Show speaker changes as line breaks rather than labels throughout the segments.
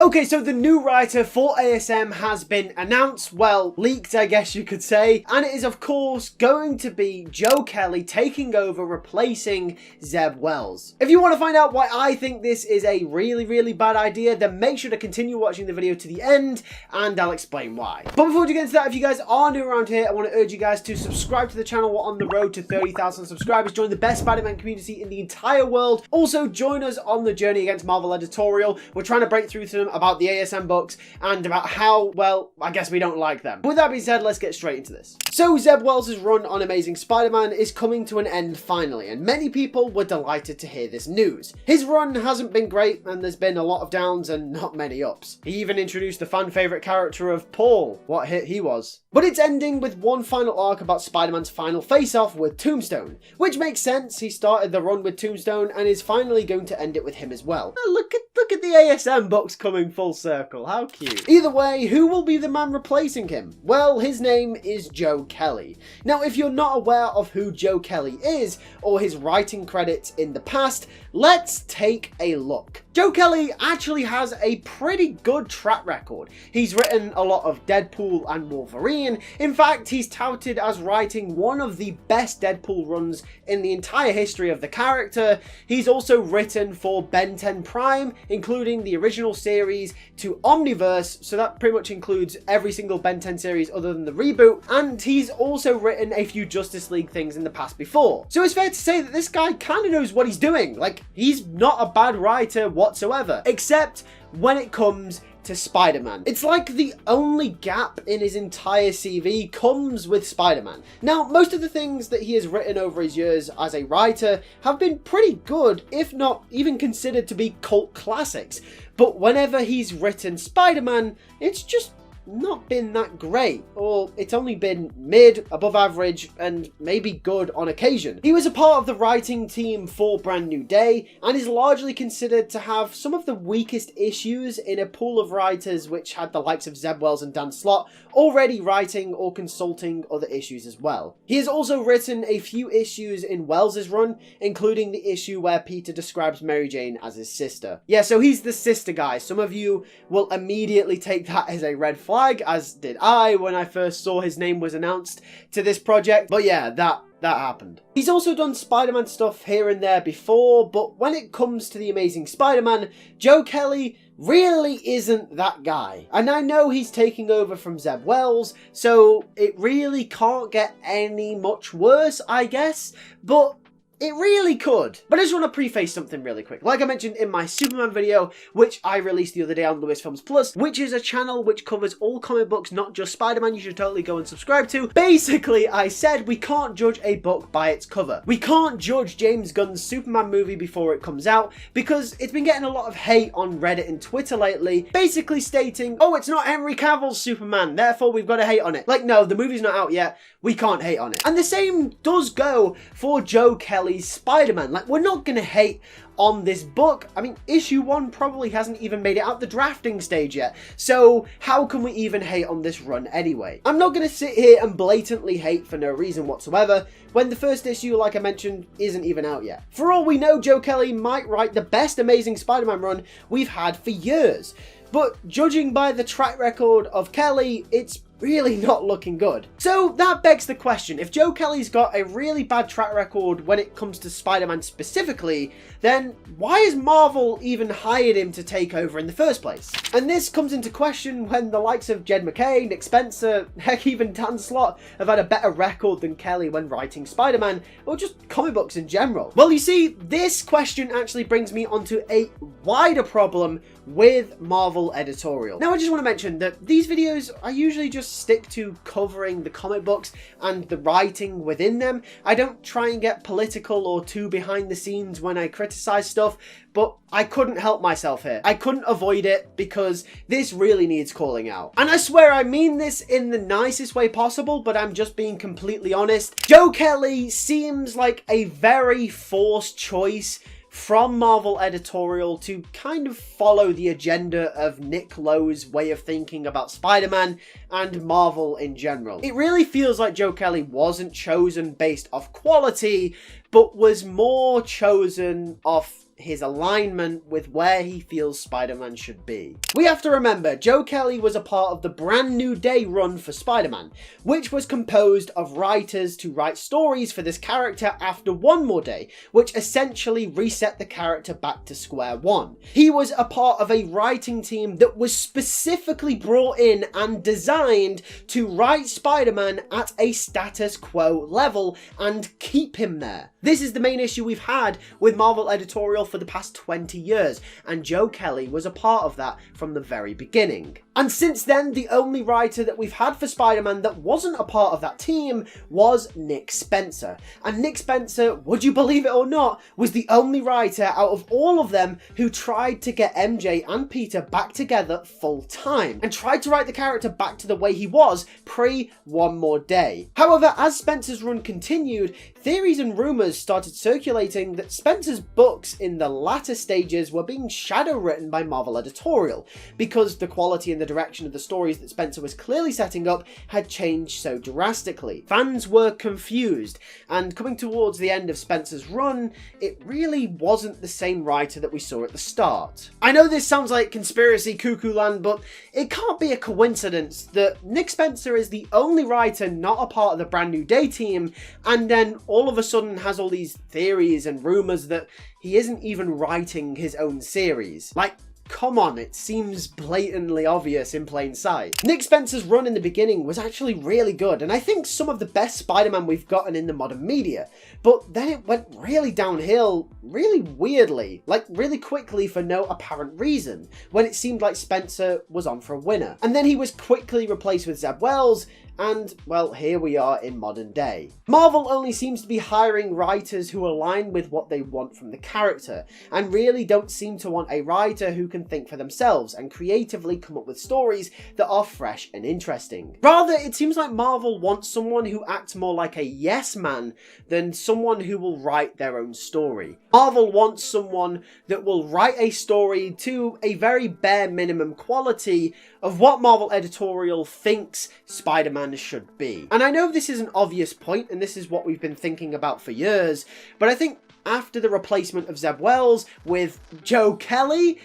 Okay, so the new writer for ASM has been announced, well, leaked I guess you could say, and it is of course going to be Joe Kelly taking over, replacing Zeb Wells. If you want to find out why I think this is a really bad idea, then make sure to continue watching the video to the end and I'll explain why. But before we get into that, if you guys are new around here, I want to urge you guys to subscribe to the channel. We're on the road to 30,000 subscribers. Join the best Spider-Man community in the entire world. Also join us on the journey against Marvel editorial. We're trying to break through to them about the ASM books and about how, well, I guess we don't like them. With that being said, let's get straight into this. So Zeb Wells' run on Amazing Spider-Man is coming to an end finally, and many people were delighted to hear this news. His run hasn't been great, and there's been a lot of downs and not many ups. He even introduced the fan favourite character of Paul. What a hit he was. But it's ending with one final arc about Spider-Man's final face-off with Tombstone, which makes sense. He started the run with Tombstone and is finally going to end it with him as well. Look at the ASM books coming full circle. How cute. Either way, who will be the man replacing him? Well, his name is Joe Kelly. Now, if you're not aware of who Joe Kelly is or his writing credits in the past, let's take a look. Joe Kelly actually has a pretty good track record. He's written a lot of Deadpool and Wolverine. In fact, he's touted as writing one of the best Deadpool runs in the entire history of the character. He's also written for Ben 10 Prime, including the original series to Omniverse, so that pretty much includes every single Ben 10 series other than the reboot, and he's also written a few Justice League things in the past before. So it's fair to say that this guy kind of knows what he's doing. Like, he's not a bad writer whatsoever, except when it comes to Spider-Man. It's like the only gap in his entire CV comes with Spider-Man. Now, most of the things that he has written over his years as a writer have been pretty good, if not even considered to be cult classics. But whenever he's written Spider-Man, it's just not been that great, or it's only been mid, above average, and maybe good on occasion. He was a part of the writing team for Brand New Day, and is largely considered to have some of the weakest issues in a pool of writers which had the likes of Zeb Wells and Dan Slott already writing or consulting other issues as well. He has also written a few issues in Wells' run, including the issue where Peter describes Mary Jane as his sister. Yeah, so he's the sister guy. Some of you will immediately take that as a red flag, as did I when I first saw his name was announced to this project. But yeah, that happened. He's also done Spider-Man stuff here and there before, but when it comes to the Amazing Spider-Man, Joe Kelly really isn't that guy. And I know he's taking over from Zeb Wells, so it really can't get any much worse, I guess, but it really could. But I just want to preface something really quick. Like I mentioned in my Superman video, which I released the other day on LewisFilms Plus, which is a channel which covers all comic books, not just Spider-Man, you should totally go and subscribe to. Basically, I said we can't judge a book by its cover. We can't judge James Gunn's Superman movie before it comes out, because it's been getting a lot of hate on Reddit and Twitter lately, basically stating, oh, it's not Henry Cavill's Superman, therefore we've got to hate on it. Like, no, the movie's not out yet, we can't hate on it. And the same does go for Joe Kelly's Spider-Man. Like, we're not gonna hate on this book. I mean, issue 1 probably hasn't even made it out the drafting stage yet, so how can we even hate on this run anyway? I'm not gonna sit here and blatantly hate for no reason whatsoever when the first issue, like I mentioned, isn't even out yet. For all we know, Joe Kelly might write the best Amazing Spider-Man run we've had for years, but judging by the track record of Kelly, it's really not looking good. So that begs the question, if Joe Kelly's got a really bad track record when it comes to Spider-Man specifically, then why has Marvel even hired him to take over in the first place? And this comes into question when the likes of Jed McKay, Nick Spencer, heck even Dan Slott have had a better record than Kelly when writing Spider-Man, or just comic books in general. Well, you see, this question actually brings me onto a wider problem with Marvel editorial. Now, I just want to mention that these videos are usually just stick to covering the comic books and the writing within them. I don't try and get political or too behind the scenes when I criticize stuff, but I couldn't help myself here. I couldn't avoid it because this really needs calling out. And I swear I mean this in the nicest way possible, but I'm just being completely honest. Joe Kelly seems like a very forced choice from Marvel editorial to kind of follow the agenda of Nick Lowe's way of thinking about Spider-Man and Marvel in general. It really feels like Joe Kelly wasn't chosen based off quality, but was more chosen off his alignment with where he feels Spider-Man should be. We have to remember, Joe Kelly was a part of the Brand New Day run for Spider-Man, which was composed of writers to write stories for this character after One More Day, which essentially reset the character back to square one. He was a part of a writing team that was specifically brought in and designed to write Spider-Man at a status quo level and keep him there. This is the main issue we've had with Marvel editorial for the past 20 years, and Joe Kelly was a part of that from the very beginning. And since then, the only writer that we've had for Spider-Man that wasn't a part of that team was Nick Spencer. And Nick Spencer, would you believe it or not, was the only writer out of all of them who tried to get MJ and Peter back together full time, and tried to write the character back to the way he was pre One More Day. However, as Spencer's run continued, theories and rumours started circulating that Spencer's books in the latter stages were being shadow written by Marvel editorial, because the quality and the direction of the stories that Spencer was clearly setting up had changed so drastically. Fans were confused, and coming towards the end of Spencer's run, it really wasn't the same writer that we saw at the start. I know this sounds like conspiracy cuckoo land, but it can't be a coincidence that Nick Spencer is the only writer not a part of the Brand New Day team, and then all of a sudden has all these theories and rumours that he isn't even writing his own series. Like, come on, it seems blatantly obvious in plain sight. Nick Spencer's run in the beginning was actually really good, and I think some of the best Spider-Man we've gotten in the modern media, but then it went really downhill really weirdly, like really quickly for no apparent reason, when it seemed like Spencer was on for a winner. And then he was quickly replaced with Zeb Wells, and, well, here we are in modern day. Marvel only seems to be hiring writers who align with what they want from the character, and really don't seem to want a writer who can think for themselves and creatively come up with stories that are fresh and interesting. Rather, it seems like Marvel wants someone who acts more like a yes man than someone who will write their own story. Marvel wants someone that will write a story to a very bare minimum quality of what Marvel editorial thinks Spider-Man should be. And I know this is an obvious point, and this is what we've been thinking about for years, but I think after the replacement of Zeb Wells with Joe Kelly,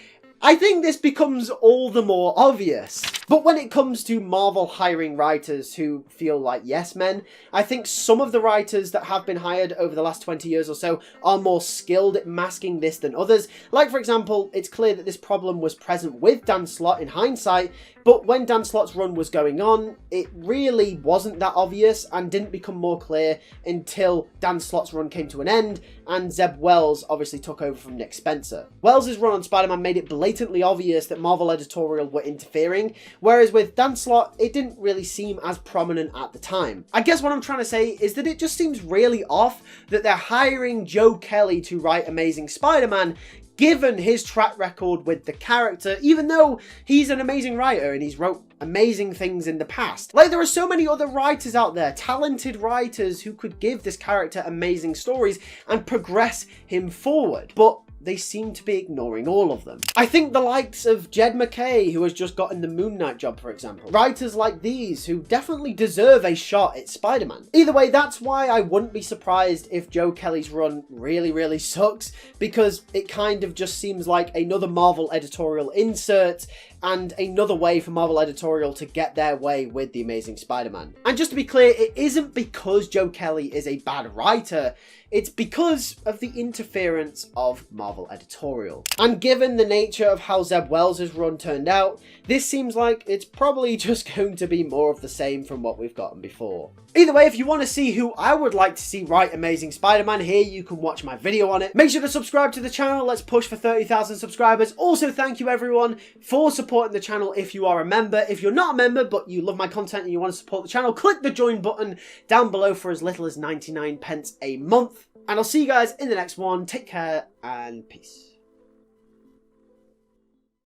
I think this becomes all the more obvious. But when it comes to Marvel hiring writers who feel like yes men, I think some of the writers that have been hired over the last 20 years or so are more skilled at masking this than others. Like, for example, it's clear that this problem was present with Dan Slott in hindsight, but when Dan Slott's run was going on, it really wasn't that obvious and didn't become more clear until Dan Slott's run came to an end and Zeb Wells obviously took over from Nick Spencer. Wells' run on Spider-Man made it blatantly obvious that Marvel editorial were interfering, whereas with Dan Slott, it didn't really seem as prominent at the time. I guess what I'm trying to say is that it just seems really off that they're hiring Joe Kelly to write Amazing Spider-Man, given his track record with the character, even though he's an amazing writer and he's wrote amazing things in the past. Like, there are so many other writers out there, talented writers who could give this character amazing stories and progress him forward, but they seem to be ignoring all of them. I think the likes of Jed MacKay, who has just gotten the Moon Knight job, for example. Writers like these who definitely deserve a shot at Spider-Man. Either way, that's why I wouldn't be surprised if Joe Kelly's run really sucks, because it kind of just seems like another Marvel editorial insert and another way for Marvel editorial to get their way with The Amazing Spider-Man. And just to be clear, it isn't because Joe Kelly is a bad writer, it's because of the interference of Marvel editorial. And given the nature of how Zeb Wells' run turned out, this seems like it's probably just going to be more of the same from what we've gotten before. Either way, if you want to see who I would like to see write Amazing Spider-Man, here you can watch my video on it. Make sure to subscribe to the channel, let's push for 30,000 subscribers. Also, thank you everyone for supporting the channel if you are a member. If you're not a member, but you love my content and you want to support the channel, click the join button down below for as little as 99 pence a month. And I'll see you guys in the next one. Take care and peace.